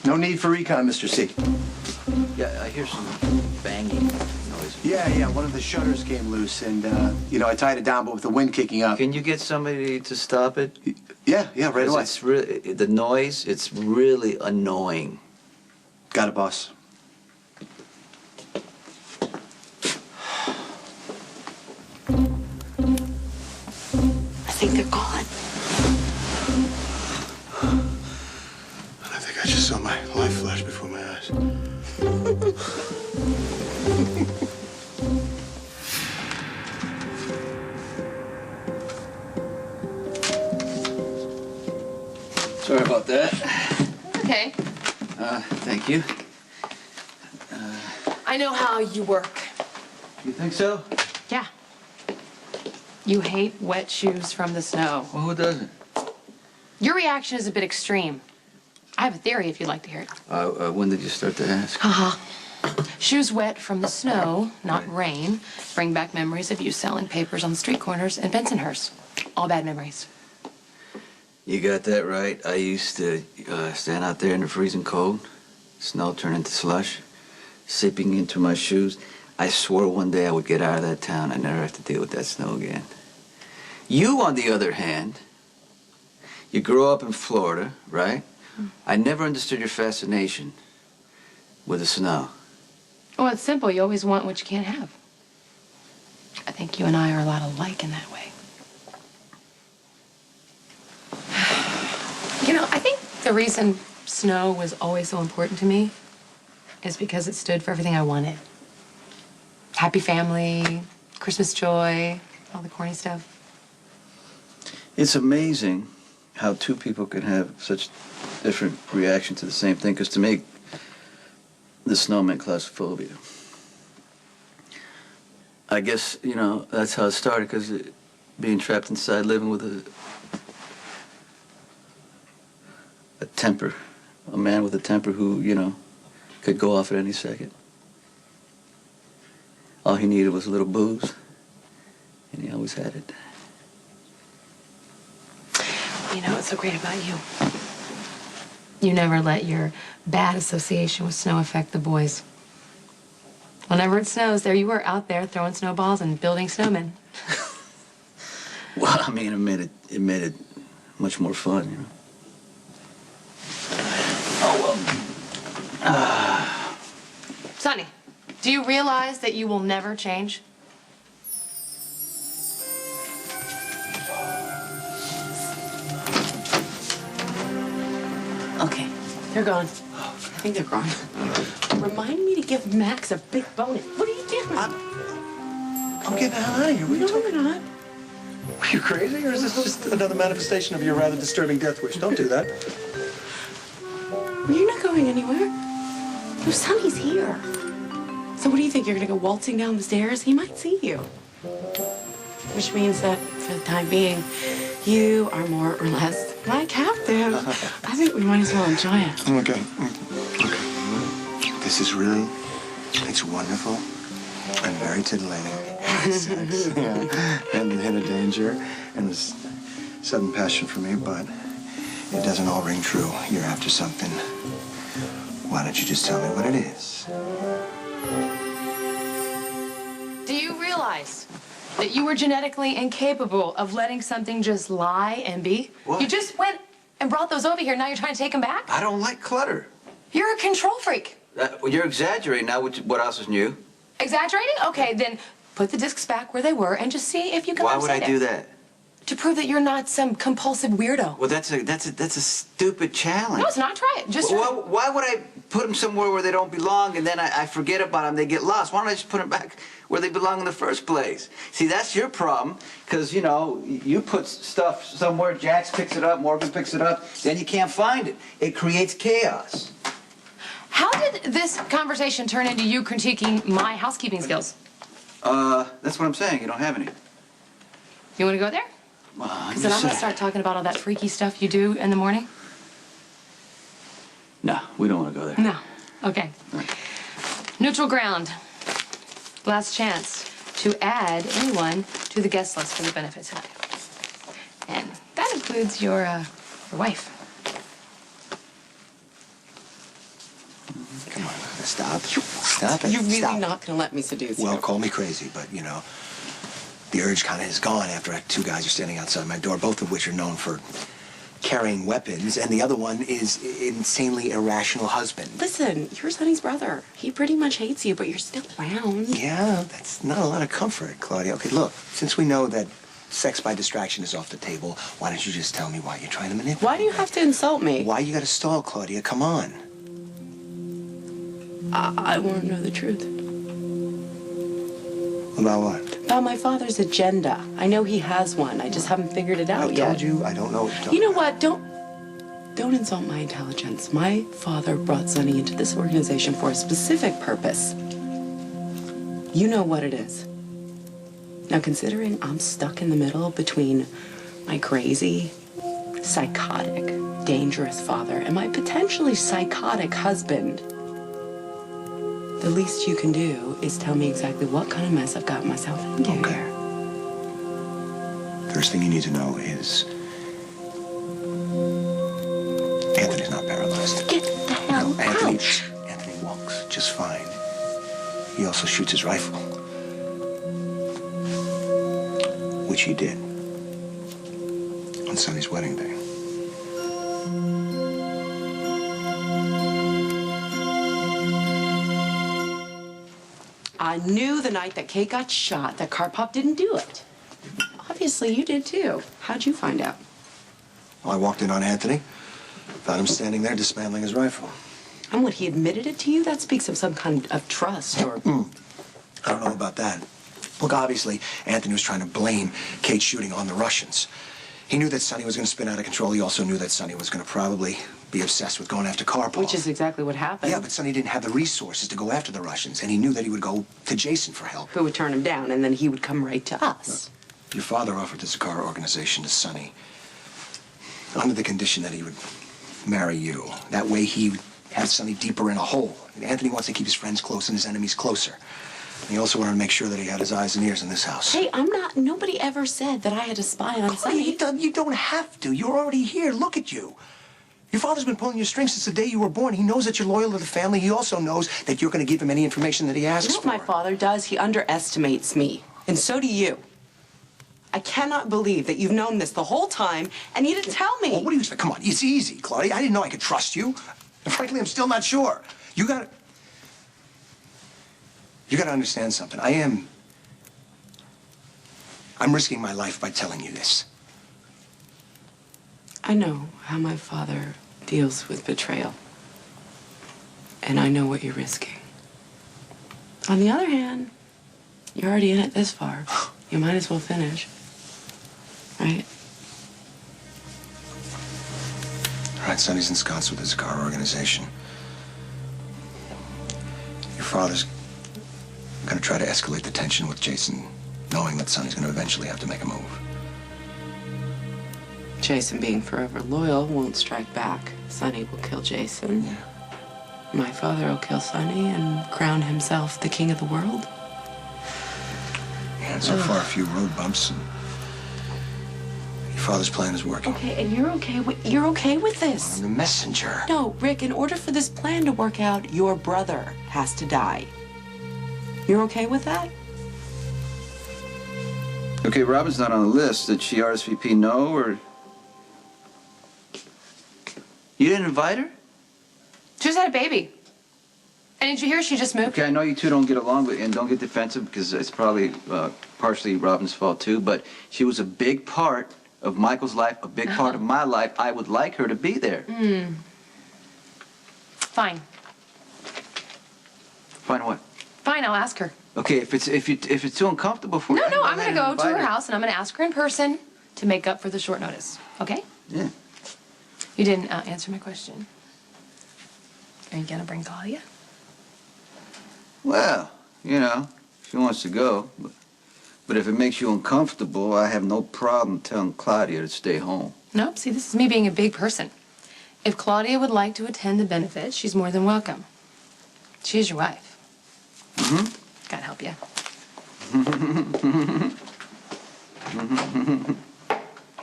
No need for recon, Mr. C. Yeah, I hear some banging noise. Yeah, one of the shutters came loose, and, I tied it down, but with the wind kicking up. Can you get somebody to stop it? Yeah, right away. It's really, the noise, it's really annoying. Got it, boss. I think they're gone. I think I just saw my life flash before my eyes. Sorry about that. Okay. Thank you. I know how you work. You think so? Yeah. You hate wet shoes from the snow. Well, who doesn't? Your reaction is a bit extreme. I have a theory if you'd like to hear it. When did you start to ask? Haha. Shoes wet from the snow, not rain, bring back memories of you selling papers on the street corners in Bensonhurst. All bad memories. You got that right. I used to stand out there in the freezing cold, snow turned into slush, seeping into my shoes. I swore one day I would get out of that town and never have to deal with that snow again. You, on the other hand, you grew up in Florida, right? I never understood your fascination with the snow. Well, it's simple. You always want what you can't have. I think you and I are a lot alike in that way. I think the reason snow was always so important to me is because it stood for everything I wanted. Happy family, Christmas joy, all the corny stuff. It's amazing how two people can have such different reactions to the same thing, because to me, the snow meant claustrophobia. I guess, that's how it started, because being trapped inside, living with a temper, a man with a temper who, could go off at any second. All he needed was a little booze, and he always had it. You know what's so great about you? You never let your bad association with snow affect the boys. Whenever it snows, there you were out there throwing snowballs and building snowmen. Well, it made it much more fun, Oh, well. Sonny, do you realize that you will never change? Okay, they're gone. I think they're gone. Remind me to give Max a big bonus. What are you doing? I'm getting the hell out of here. What are you talking you're not. Are you crazy, or is this just another manifestation of your rather disturbing death wish? Don't do that. You're not going anywhere. Your Sonny's here. So what do you think? You're gonna go waltzing down the stairs? He might see you. Which means that, for the time being, you are more or less my captive. I think we might as well enjoy it. Okay. This is really, it's wonderful and very titillating. Sex, yeah, and the hint of danger and this sudden passion for me, but it doesn't all ring true. You're after something. Why don't you just tell me what it is? Do you realize that you were genetically incapable of letting something just lie and be? What? You just went and brought those over here. Now you're trying to take them back? I don't like clutter. You're a control freak. Well, you're exaggerating now. What else is new? Exaggerating? Okay, then put the discs back where they were and just see if you can. Why would I do that? To prove that you're not some compulsive weirdo. Well, that's a stupid challenge. No, it's not. Try it. Just try it. Why would I put them somewhere where they don't belong and then I forget about them? They get lost. Why don't I just put them back where they belong in the first place? See, that's your problem, because, you put stuff somewhere, Jax picks it up, Morgan picks it up, then you can't find it. It creates chaos. How did this conversation turn into you critiquing my housekeeping skills? That's what I'm saying. You don't have any. You want to go there? Because then I'm going to start talking about all that freaky stuff you do in the morning. No, we don't want to go there. No. Okay. Neutral ground. Last chance to add anyone to the guest list for the benefit tonight. And that includes your wife. Stop. Stop it. You're really Stop. not going to let me seduce Well, you. call me crazy, but, you know, the urge kind of is gone after two guys are standing outside my door, both of which are known for carrying weapons, and the other one is insanely irrational husband. Listen, you're Sonny's brother. He pretty much hates you, but you're still around. Yeah, that's not a lot of comfort, Claudia. Okay, look, since we know that sex by distraction is off the table, why don't you just tell me why you're trying to manipulate? Why do you have to insult me? Why you gotta stall, Claudia? Come on. I want to know the truth. About what? About my father's agenda. I know he has one. I just haven't figured it out I yet. told you, I don't know what you're talking You know about. what? Don't insult my intelligence. My father brought Sonny into this organization for a specific purpose. You know what it is. Now, considering I'm stuck in the middle between my crazy, psychotic, dangerous father and my potentially psychotic husband, the least you can do is tell me exactly what kind of mess I've got myself into. Okay. First thing you need to know is Anthony's not paralyzed. Get the hell No, out. Anthony walks just fine. He also shoots his rifle, which he did on Sonny's wedding day. I knew the night that Kate got shot that Karpov didn't do it. Obviously, you did too. How'd you find out? Well, I walked in on Anthony, found him standing there dismantling his rifle. And when he admitted it to you, that speaks of some kind of trust or... I don't know about that. Look, obviously, Anthony was trying to blame Kate's shooting on the Russians. He knew that Sonny was going to spin out of control. He also knew that Sonny was going to probably be obsessed with going after Karpov. Which is exactly what happened. Yeah, but Sonny didn't have the resources to go after the Russians, and he knew that he would go to Jason for help. Who would turn him down, and then he would come right to us. Your father offered the Zakara organization to Sonny under the condition that he would marry you. That way he would have Sonny deeper in a hole. And Anthony wants to keep his friends close and his enemies closer. And he also wanted to make sure that he had his eyes and ears in this house. Hey, I'm not... Nobody ever said that I had to spy on Sonny. You don't have to. You're already here. Look at you. Your father's been pulling your strings since the day you were born. He knows that you're loyal to the family. He also knows that you're going to give him any information that he asks You know for. what my father does? He underestimates me. And so do you. I cannot believe that you've known this the whole time and you didn't tell me. Well, what do you expect? Come on, it's easy, Claudia. I didn't know I could trust you. And frankly, I'm still not sure. You gotta understand something. I'm risking my life by telling you this. I know how my father deals with betrayal. And I know what you're risking. On the other hand, you're already in it this far. You might as well finish. Right? All right, Sonny's ensconced with the Zakara organization. Your father's gonna try to escalate the tension with Jason, knowing that Sonny's gonna eventually have to make a move. Jason, being forever loyal, won't strike back. Sonny will kill Jason. Yeah. My father will kill Sonny and crown himself the king of the world. Yeah, and so far, a few road bumps, and your father's plan is working. Okay, and you're okay with this? I'm the messenger. No, Rick, in order for this plan to work out, your brother has to die. You're okay with that? Okay, Robin's not on the list. Did she RSVP no, or... You didn't invite her? She just had a baby. And did you hear she just moved? Okay, I know you two don't get along, and don't get defensive, because it's probably partially Robin's fault, too, but she was a big part of Michael's life, a big part of my life. I would like her to be there. Fine. Fine what? Fine, I'll ask her. Okay, if it's too uncomfortable for you... No, I'm going to go to her house. house and I'm going to ask her in person to make up for the short notice. Okay? Yeah. You didn't answer my question. Are you going to bring Claudia? Well, you know, she wants to go. But if it makes you uncomfortable, I have no problem telling Claudia to stay home. Nope. See, this is me being a big person. If Claudia would like to attend the benefit, she's more than welcome. She's your wife. Mm-hmm. God help you.